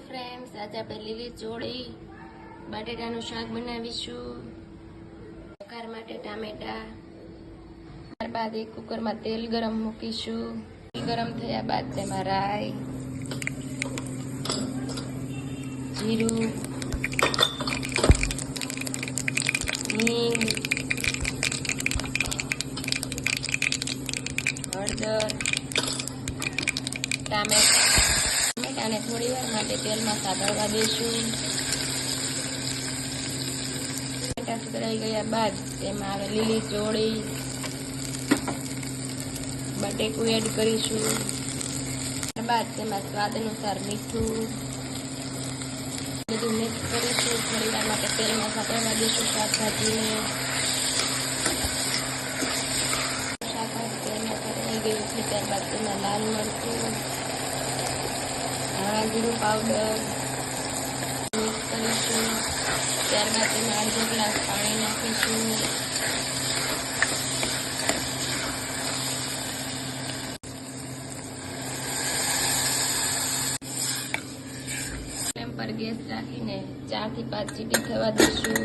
Friends, આજે આપણે લીલી ચોળી બટેટાનું શાક બનાવીશું. વઘાર માટે ટામેટા, ત્યારબાદ એક કુકરમાં તેલ ગરમ મૂકીશું. તેલ ગરમ થયા બાદ તેમાં રાઈ, જીરું, હિંગ, હળદર, ટામેટાને થોડી વાર માટે તેલમાં સાતળવા દઈશું. ટામેટા સુધરાઈ ગયા બાદ તેમાં આવે લીલી ચોળી, બટેકું એડ કરીશું. ત્યારબાદ તેમાં સ્વાદ અનુસાર મીઠું બધું મિક્સ કરીશું. થોડી વાર માટે તેલમાં સાતળવા દઈશું શાકભાજીને. શાકભાજી તેલમાં સાતળાઈ ગયું છે ત્યારબાદ તેમાં લાલ મરચું, ધાણા જીરું પાવડર મિક્સ કરીશું. ત્યારબાદ તેમાં અડધો ગ્લાસ પાણી નાખીશું. ફ્લેમ પર ગેસ રાખીને 4 થી 5 સીટી થવા દઈશું.